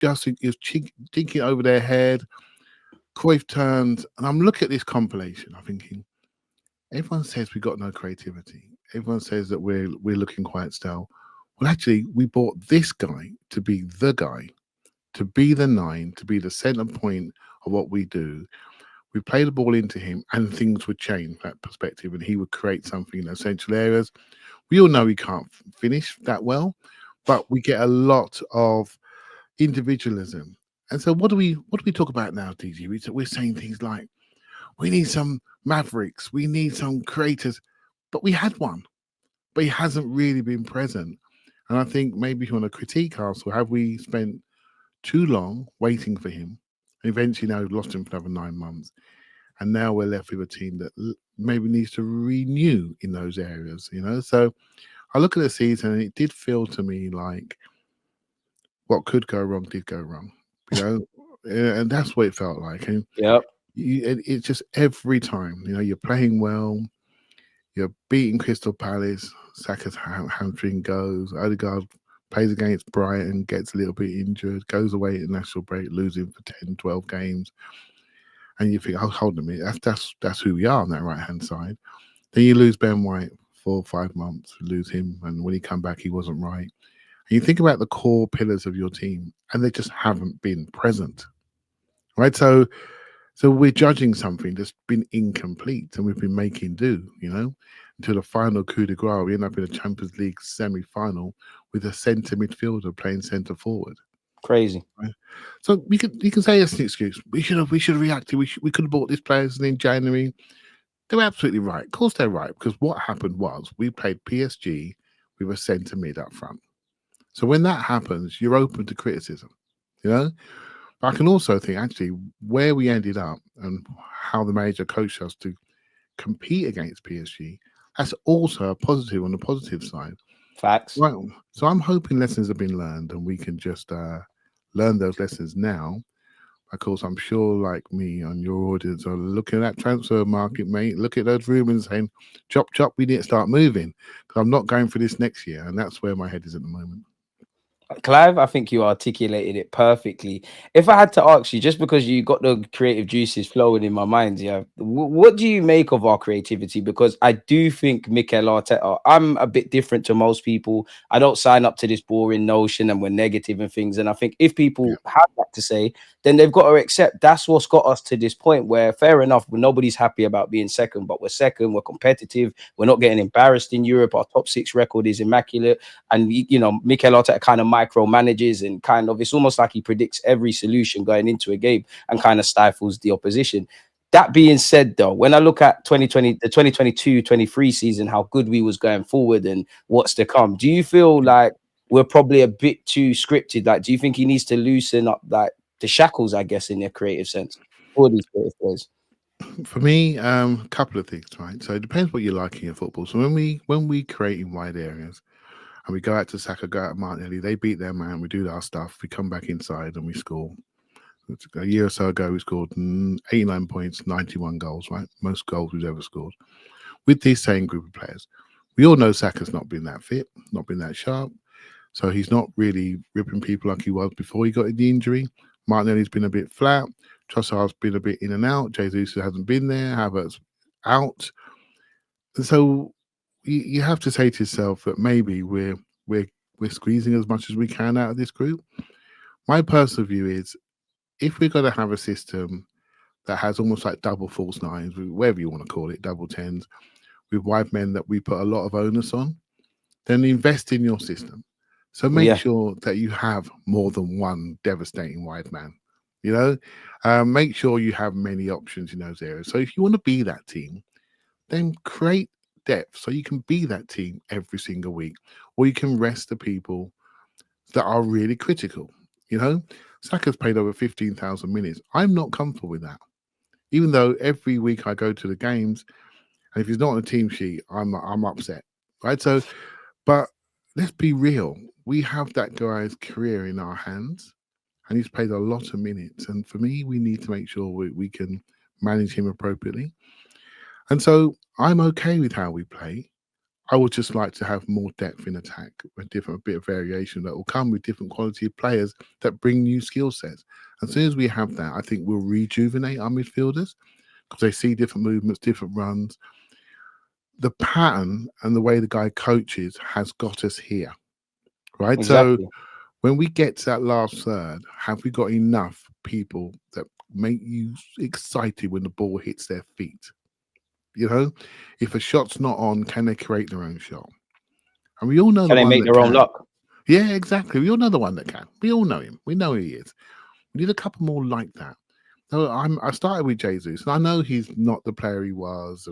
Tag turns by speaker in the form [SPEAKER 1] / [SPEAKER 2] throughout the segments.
[SPEAKER 1] just it was thinking over their head. Cruyff turns, and I'm looking at this compilation. I'm thinking, everyone says we got no creativity. Everyone says that we're looking quite stale. Well, actually, we bought this guy to be the guy, to be the nine, to be the center point of what we do. We play the ball into him, and things would change that perspective, and he would create something in those central areas. We all know he can't finish that well, but we get a lot of individualism. And so, what do we talk about now, DG? We're saying things like we need some Mavericks, we need some creators, but we had one, but he hasn't really been present. And I think maybe if you want to critique Arsenal, have we spent too long waiting for him? Eventually, now we've lost him for another 9 months, and now we're left with a team that maybe needs to renew in those areas. So I look at the season, and it did feel to me like what could go wrong did go wrong. And that's what it felt like. And
[SPEAKER 2] Yep.
[SPEAKER 1] it's just every time, you're playing well, you're beating Crystal Palace, Saka's hamstring goes, Odegaard plays against Brighton, gets a little bit injured, goes away at national break, losing for 10, 12 games. And you think, oh, hold on a minute, that's who we are on that right-hand side. Then you lose Ben White 4 or 5 months, lose him, and when he come back, he wasn't right. And you think about the core pillars of your team, and they just haven't been present, right? So we're judging something that's been incomplete, and we've been making do, until the final coup de grace. We end up in a Champions League semi-final with a centre midfielder playing centre forward.
[SPEAKER 2] Crazy.
[SPEAKER 1] Right? So you can say it's an excuse. We should have reacted. We could have bought these players in January. They're absolutely right. Of course, they're right, because what happened was we played PSG with a centre mid up front. So when that happens, you're open to criticism, But I can also think actually where we ended up and how the manager coached us to compete against PSG, that's also a positive on the positive side.
[SPEAKER 2] Facts.
[SPEAKER 1] Right. So I'm hoping lessons have been learned, and we can just learn those lessons now. Of course, I'm sure, like me and your audience, are looking at that transfer market, mate. Look at those rumors saying, chop, chop, we need to start moving. Because I'm not going for this next year. And that's where my head is at the moment.
[SPEAKER 2] Clive, I think you articulated it perfectly. If I had to ask you, just because you got the creative juices flowing in my mind, yeah, what do you make of our creativity? Because I do think Mikel Arteta, I'm a bit different to most people. I don't sign up to this boring notion and we're negative and things. And I think if
[SPEAKER 1] Yeah.
[SPEAKER 2] people have that to say, then they've got to accept that's what's got us to this point where, fair enough, nobody's happy about being second, but we're second, we're competitive, we're not getting embarrassed in Europe. Our top 6 record is immaculate. And Mikel Arteta kind of micromanages and kind of, it's almost like he predicts every solution going into a game and kind of stifles the opposition. That being said, though, when I look at 2020, the 2022-23 season, how good we was going forward and what's to come, do you feel like we're probably a bit too scripted? Like, do you think he needs to loosen up like the shackles, I guess, in a creative sense for these creative players?
[SPEAKER 1] For me, a couple of things, right? So it depends what you're liking in football. So when we create in wide areas and we go out to Saka, go out to Martinelli, they beat their man, we do our stuff, we come back inside and we score. A year or so ago, we scored 89 points, 91 goals, right? Most goals we've ever scored. With this same group of players, we all know Saka's not been that fit, not been that sharp. So he's not really ripping people like he was before he got the injury. Martinelli's been a bit flat. Trossard's been a bit in and out. Jesus hasn't been there. Havertz out. And so you have to say to yourself that maybe we're squeezing as much as we can out of this group. My personal view is if we're going to have a system that has almost like double false nines, whatever you want to call it, double tens, with wide men that we put a lot of onus on, then invest in your system. So make
[SPEAKER 2] Yeah.
[SPEAKER 1] sure that you have more than one devastating wide man. Make sure you have many options in those areas. So if you want to be that team, then create depth so you can be that team every single week, or you can rest the people that are really critical. Saka's played over 15,000 minutes. I'm not comfortable with that. Even though every week I go to the games, and if he's not on the team sheet, I'm upset. Right. So, but let's be real. We have that guy's career in our hands, and he's played a lot of minutes. And for me, we need to make sure we can manage him appropriately. And so I'm okay with how we play. I would just like to have more depth in attack, a bit of variation that will come with different quality of players that bring new skill sets. As soon as we have that, I think we'll rejuvenate our midfielders because they see different movements, different runs. The pattern and the way the guy coaches has got us here, right? So
[SPEAKER 2] Exactly.
[SPEAKER 1] when we get to that last third, have we got enough people that make you excited when the ball hits their feet? You know, if a shot's not on, can they create their own shot? And we all know the
[SPEAKER 2] Can they
[SPEAKER 1] one
[SPEAKER 2] make
[SPEAKER 1] that
[SPEAKER 2] their own
[SPEAKER 1] can.
[SPEAKER 2] luck?
[SPEAKER 1] Yeah, exactly. We all know the one that can. We all know him. We know who he is. We need a couple more like that. So I started with Jesus, and I know he's not the player he was,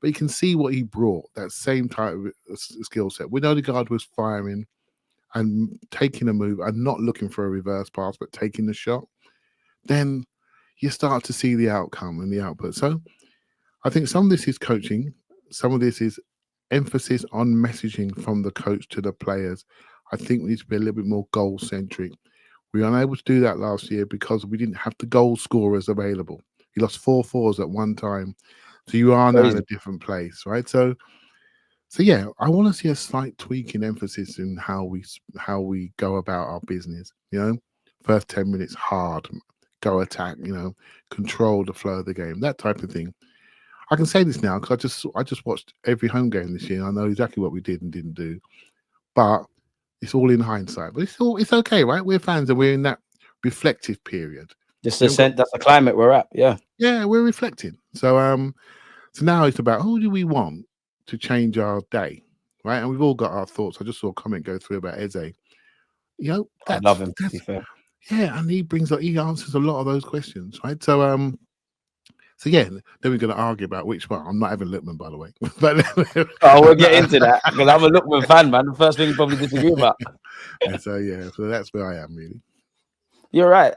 [SPEAKER 1] but you can see what he brought. That same type of skill set. We know the guard was firing and taking a move and not looking for a reverse pass, but taking the shot. Then you start to see the outcome and the output. So I think some of this is coaching, some of this is emphasis on messaging from the coach to the players. I think we need to be a little bit more goal centric. We were unable to do that last year because we didn't have the goal scorers available. You lost 4-4s at one time. So you are now in
[SPEAKER 2] Crazy.
[SPEAKER 1] a different place, right? So yeah, I want to see a slight tweak in emphasis in how we go about our business. You know, first 10 minutes hard, go attack. You know, control the flow of the game, that type of thing. I can say this now because I just watched every home game this year. I know exactly what we did and didn't do, but it's all in hindsight. But it's okay, right? We're fans and we're in that reflective period.
[SPEAKER 2] Just
[SPEAKER 1] We
[SPEAKER 2] the
[SPEAKER 1] haven't got,
[SPEAKER 2] that's the climate we're at. Yeah.
[SPEAKER 1] yeah, we're reflecting. So now it's about who do we want to change our day, right? And we've all got our thoughts. I just saw a comment go through about Eze. You know,
[SPEAKER 2] I love him, to be fair.
[SPEAKER 1] yeah, and he answers a lot of those questions, right? So yeah, then we're going to argue about which one. I'm not having Lippman, by the way. But
[SPEAKER 2] Oh, we'll get into that because I'm a Lookman fan, man. The first thing you probably disagree about.
[SPEAKER 1] and so yeah, so that's where I am really.
[SPEAKER 2] You're right.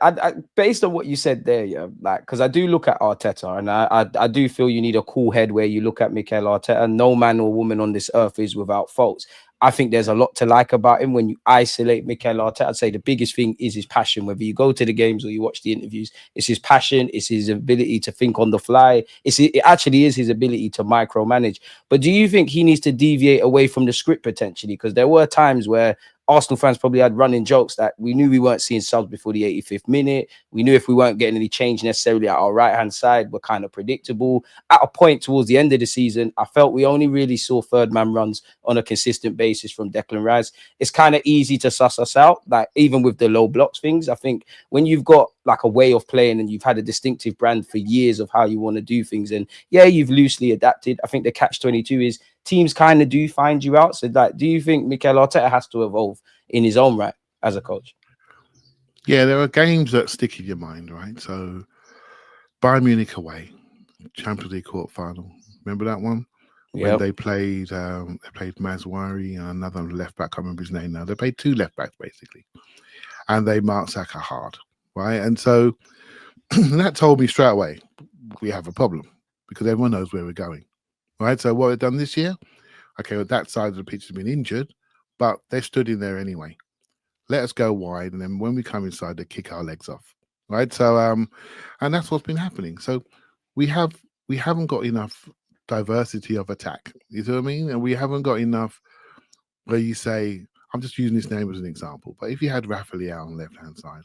[SPEAKER 2] Based on what you said there, yeah, like because I do look at Arteta, and I do feel you need a cool head where you look at Mikel Arteta. No man or woman on this earth is without faults. I think there's a lot to like about him when you isolate Mikel Arteta. I'd say the biggest thing is his passion. Whether you go to the games or you watch the interviews, it's his passion. It's his ability to think on the fly. It actually is his ability to micromanage. But do you think he needs to deviate away from the script potentially? Because there were times where Arsenal fans probably had running jokes that we knew we weren't seeing subs before the 85th minute. We knew if we weren't getting any change necessarily at our right-hand side, we're kind of predictable. At a point towards the end of the season, I felt we only really saw third man runs on a consistent basis from Declan Rice. It's kind of easy to suss us out, like even with the low blocks things. I think when you've got like a way of playing and you've had a distinctive brand for years of how you want to do things, and yeah, you've loosely adapted. I think the catch-22 is teams kind of do find you out. So, like, do you think Mikel Arteta has to evolve in his own right as a coach?
[SPEAKER 1] Yeah, there are games that stick in your mind, right? So Bayern Munich away, Champions League quarter final. Remember that one? When
[SPEAKER 2] Yeah,
[SPEAKER 1] they played Mazwari and another left back, I can't remember his name now. They played two left backs basically. And they marked Saka hard, right? And so that told me straight away, we have a problem because everyone knows where we're going, right? So what we've done this year, okay, well, that side of the pitch has been injured, but they stood in there anyway. Let us go wide, and then when we come inside, they kick our legs off, right? So, and that's what's been happening. So we haven't got enough diversity of attack. You see what I mean? And we haven't got enough where you say, I'm just using this name as an example, but if you had Rafa Leao on the left hand side,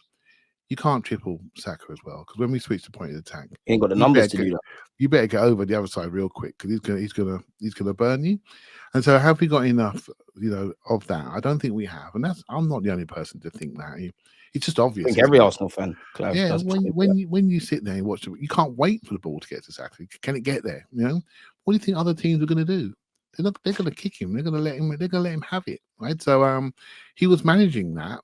[SPEAKER 1] you can't triple Saka as well because when we switch to point of attack,
[SPEAKER 2] he ain't got the numbers to do that.
[SPEAKER 1] you better get over the other side real quick because he's gonna burn you. And so, have we got enough, of that? I don't think we have, and I'm not the only person to think that. It's just
[SPEAKER 2] I
[SPEAKER 1] obvious.
[SPEAKER 2] think every
[SPEAKER 1] Isn't it?
[SPEAKER 2] Arsenal fan, Clive,
[SPEAKER 1] Yeah,
[SPEAKER 2] does.
[SPEAKER 1] when you sit there and watch it, you can't wait for the ball to get to Saka. Can it get there? What do you think other teams are going to do? They're going to kick him. They're going to let him. They're going to let him have it, right? So he was managing that,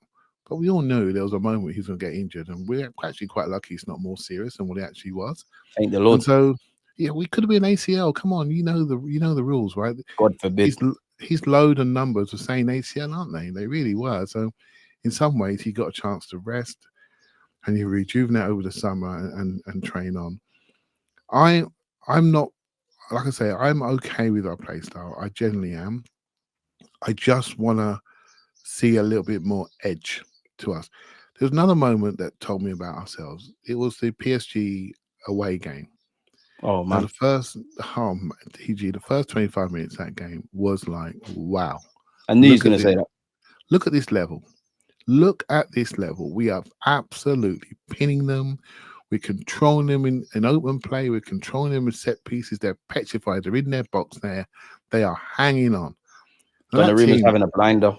[SPEAKER 1] but we all knew there was a moment he was going to get injured, and we're actually quite lucky it's not more serious than what it actually was.
[SPEAKER 2] Thank the Lord.
[SPEAKER 1] And so, yeah, we could have been ACL. Come on, you know the rules, right?
[SPEAKER 2] God forbid.
[SPEAKER 1] His load and numbers were saying ACL, aren't they? They really were. So, in some ways, he got a chance to rest and you rejuvenate over the summer and train on. I'm not, like I say, I'm okay with our play style. I generally am. I just want to see a little bit more edge to us. There's another moment that told me about ourselves. It was the PSG away game.
[SPEAKER 2] Oh
[SPEAKER 1] Now, the
[SPEAKER 2] man,
[SPEAKER 1] first, TG, the first 25 minutes of that game was like, wow.
[SPEAKER 2] I knew he was
[SPEAKER 1] Look
[SPEAKER 2] going
[SPEAKER 1] at
[SPEAKER 2] to
[SPEAKER 1] this.
[SPEAKER 2] say that.
[SPEAKER 1] Look at this level. Look at this level. We are absolutely pinning them. We're controlling them in open play. We're controlling them in set pieces. They're petrified. They're in their box there. They are hanging on. And that
[SPEAKER 2] Donnarumma's
[SPEAKER 1] team,
[SPEAKER 2] having a blinder.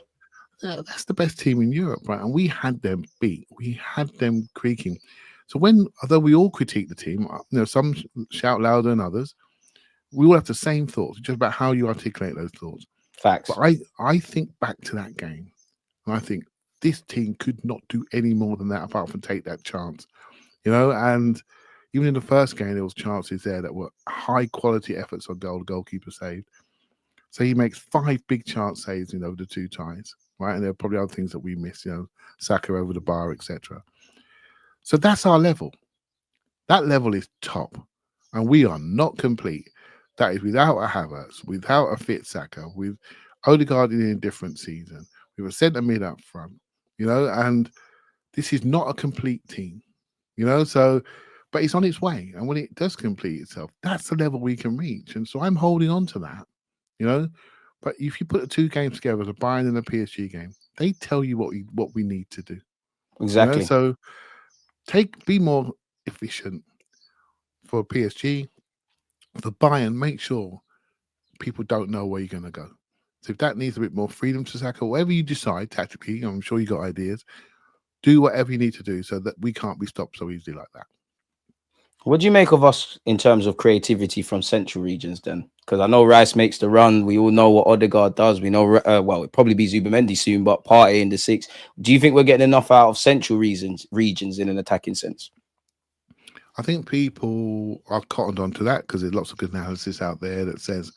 [SPEAKER 1] that's the best team in Europe, right? And we had them beat. We had them creaking. So although we all critique the team, some shout louder than others, we all have the same thoughts, just about how you articulate those thoughts.
[SPEAKER 2] Facts.
[SPEAKER 1] But I think back to that game, and I think this team could not do any more than that apart from take that chance, and even in the first game, there was chances there that were high quality efforts on goal. The goalkeeper saved. So he makes 5 big chance saves, the 2 ties, right? And there are probably other things that we missed, Saka over the bar, etc. So that's our level. That level is top. And we are not complete. That is without a Havertz, without a fit Saka, with Odegaard in a different season, with a centre mid up front, and this is not a complete team, so, but it's on its way. And when it does complete itself, that's the level we can reach. And so I'm holding on to that, But if you put the 2 games together, the Bayern and the PSG game, they tell you what we need to do.
[SPEAKER 2] Exactly.
[SPEAKER 1] So be more efficient for PSG. For Bayern, make sure people don't know where you're going to go. So if that needs a bit more freedom to Saka, whatever you decide tactically, I'm sure you got ideas. Do whatever you need to do so that we can't be stopped so easily like that.
[SPEAKER 2] What do you make of us in terms of creativity from central regions then? Because I know Rice makes the run. We all know what Odegaard does. We know, well, it'll probably be Zubamendi soon, but Partey in the 6. Do you think we're getting enough out of central regions in an attacking sense?
[SPEAKER 1] I think people are cottoned onto that because there's lots of good analysis out there that says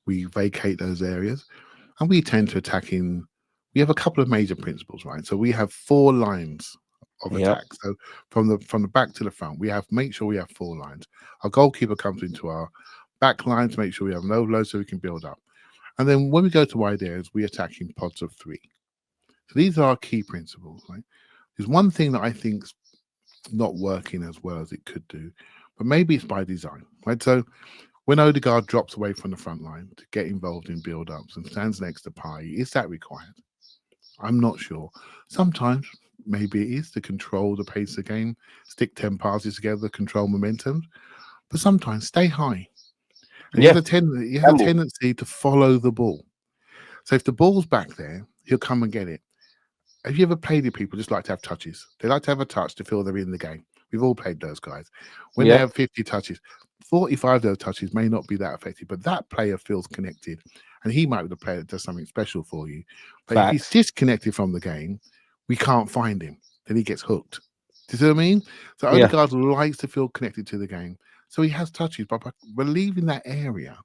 [SPEAKER 1] we vacate those areas. And we tend to we have a couple of major principles, right? So we have 4 lines of attack. So from the back to the front, make sure we have 4 lines. Our goalkeeper comes into our back line to make sure we have an overload so we can build up. And then when we go to wide areas, we attack in pods of 3. So these are our key principles, right? There's one thing that I think's not working as well as it could do, but maybe it's by design, right? So when Odegaard drops away from the front line to get involved in build-ups and stands next to Partey, is that required? I'm not sure. Sometimes maybe it is to control the pace of the game, stick 10 passes together, control momentum, but sometimes stay high. And you have a tendency to follow the ball. So if the ball's back there, he'll come and get it. Have you ever played with people just like to have touches? They like to have a touch to feel they're in the game. We've all played those guys. When they have 50 touches, 45 of those touches may not be that effective, but that player feels connected. And he might be the player that does something special for you. But if he's disconnected from the game, we can't find him. Then he gets hooked. Do you see what I mean? So Odegaard likes to feel connected to the game. So he has touches, but by leaving that area,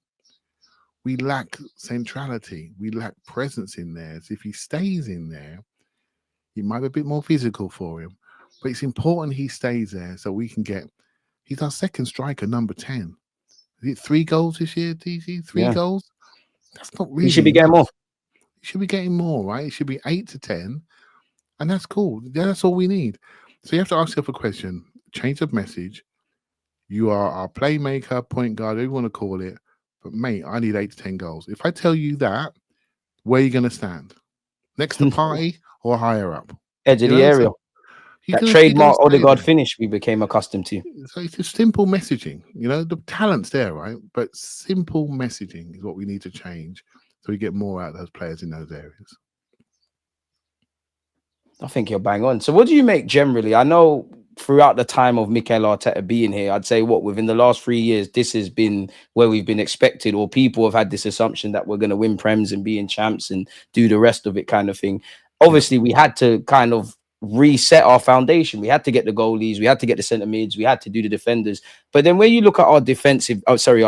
[SPEAKER 1] we lack centrality. We lack presence in there. So if he stays in there, it might be a bit more physical for him. But it's important he stays there so we can he's our second striker, number 10. Is it 3 goals this year, DC? 3 goals? That's not really.
[SPEAKER 2] He should be getting more.
[SPEAKER 1] He should be getting more, right? It should be 8 to 10. And that's cool. That's all we need. So you have to ask yourself a question. Change of message. You are our playmaker, point guard, whatever you want to call it. But mate, I need 8 to 10 goals. If I tell you that, where are you going to stand? Next to Partey or higher up?
[SPEAKER 2] Edge of the area. So that trademark Odegaard finish we became accustomed to.
[SPEAKER 1] So it's just simple messaging. The talent's there, right? But simple messaging is what we need to change so we get more out of those players in those areas.
[SPEAKER 2] I think you're bang on. So what do you make generally? I know throughout the time of Mikel Arteta being here, I'd say within the last 3 years, this has been where we've been expected, or people have had this assumption that we're going to win Prems and be in champs and do the rest of it kind of thing. Obviously, we had to kind of reset our foundation. We had to get the goalies, we had to get the centre mids, we had to do the defenders. But then when you look at our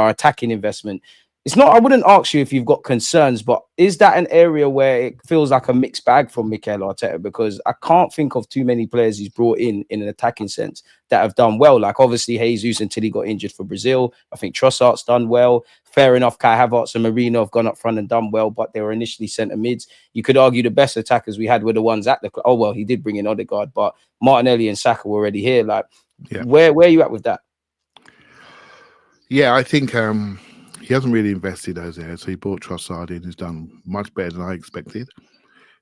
[SPEAKER 2] attacking investment, it's not, I wouldn't ask you if you've got concerns, but is that an area where it feels like a mixed bag from Mikel Arteta? Because I can't think of too many players he's brought in an attacking sense that have done well. Like obviously Jesus until he got injured for Brazil. I think Trossard's done well. Fair enough, Kai Havertz and Marino have gone up front and done well, but they were initially centre mids. You could argue the best attackers we had were the ones at the club. Oh, well, he did bring in Odegaard, but Martinelli and Saka were already here. Like, where are you at with that?
[SPEAKER 1] Yeah, I think he hasn't really invested those areas. So he bought Trossard in, who's done much better than I expected.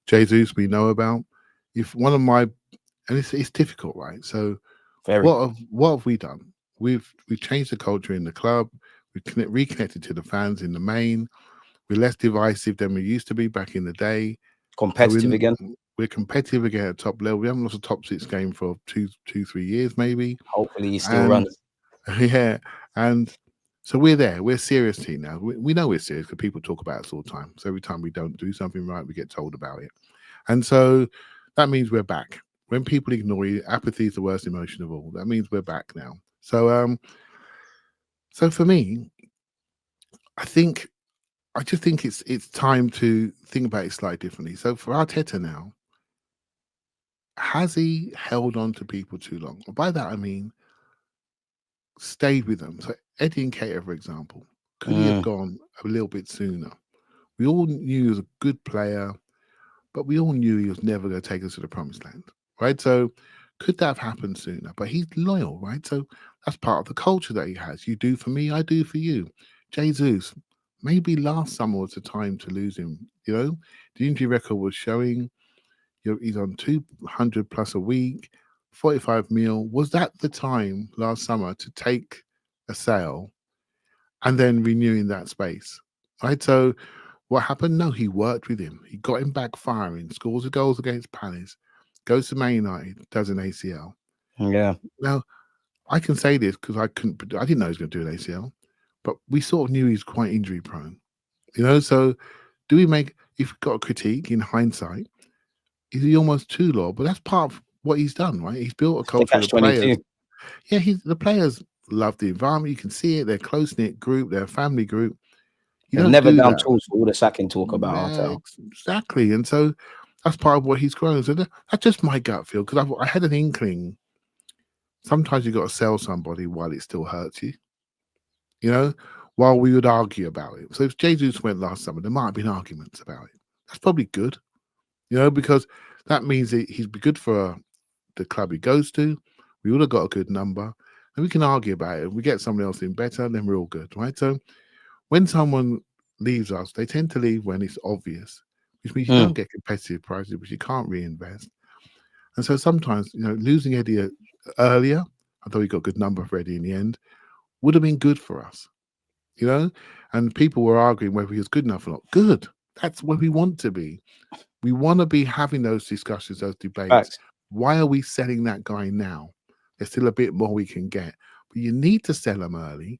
[SPEAKER 1] Jesus, we know about. If one of my and it's difficult, right? So
[SPEAKER 2] Very.
[SPEAKER 1] what have we done? We've changed the culture in the club. Reconnected to the fans in the main. We're less divisive than we used to be back in the day. So
[SPEAKER 2] Competitive again.
[SPEAKER 1] we're competitive again at top level. We haven't lost a top six game for 3 years maybe.
[SPEAKER 2] Hopefully he still
[SPEAKER 1] And
[SPEAKER 2] runs.
[SPEAKER 1] yeah, and so we're there. We're a serious team now. We know we're serious because people talk about us all the time. So every time we don't do something right, we get told about it. And so that means we're back. When people ignore you, apathy is the worst emotion of all. That means we're back now. So for me, I think I just think it's time to think about it slightly differently. So for Arteta now, has he held on to people too long? By that I mean stayed with them. So Eddie and Nketiah, for example, could he have
[SPEAKER 2] Mm,
[SPEAKER 1] gone a little bit sooner? We all knew he was a good player, but we all knew he was never going to take us to the promised land, right? So could that have happened sooner? But he's loyal, right? So that's part of the culture that he has. You do for me, I do for you. Jesus, maybe last summer was the time to lose him. You know, the injury record was showing. He's on 200 plus a week, 45 mil. Was that the time last summer to take a sale and then renewing that space? Right. So what happened? No, he worked with him. He got him back firing, scores the goals against Palace, goes to Man United, does an ACL.
[SPEAKER 2] yeah.
[SPEAKER 1] Now, I can say this because I didn't know he was going to do an ACL, but we sort of knew he's quite injury prone. You know, so do we make, if we've got a critique in hindsight, is he almost too low? But that's part of what he's done, right? He's built a
[SPEAKER 2] The
[SPEAKER 1] culture of
[SPEAKER 2] catch
[SPEAKER 1] the
[SPEAKER 2] 22.
[SPEAKER 1] players. Yeah, the players love the environment. You can see it. They're close knit group. They're a family group. You
[SPEAKER 2] They're
[SPEAKER 1] don't
[SPEAKER 2] never
[SPEAKER 1] do
[SPEAKER 2] down
[SPEAKER 1] that.
[SPEAKER 2] tools for all the sacking talk about
[SPEAKER 1] Yeah,
[SPEAKER 2] Arteta.
[SPEAKER 1] exactly. And so that's part of what he's grown. So that's just my gut feel because I had an inkling. Sometimes you got to sell somebody while it still hurts you. You know, while we would argue about it. So if Jesus went last summer, there might have been arguments about it. That's probably good. You know, because that means that he's good for the club he goes to. We would have got a good number, and we can argue about it. If we get someone else in better, then we're all good, right? So when someone leaves us, they tend to leave when it's obvious, which means you
[SPEAKER 2] Mm,
[SPEAKER 1] don't get competitive prices, which you can't reinvest. And so sometimes, losing Eddie earlier, although we got a good number for Eddie in the end, would have been good for us, you know? And people were arguing whether he was good enough or not. Good. That's where we want to be. We want to be having those discussions, those debates.
[SPEAKER 2] facts.
[SPEAKER 1] Why are we selling that guy now? There's still a bit more we can get, but you need to sell him early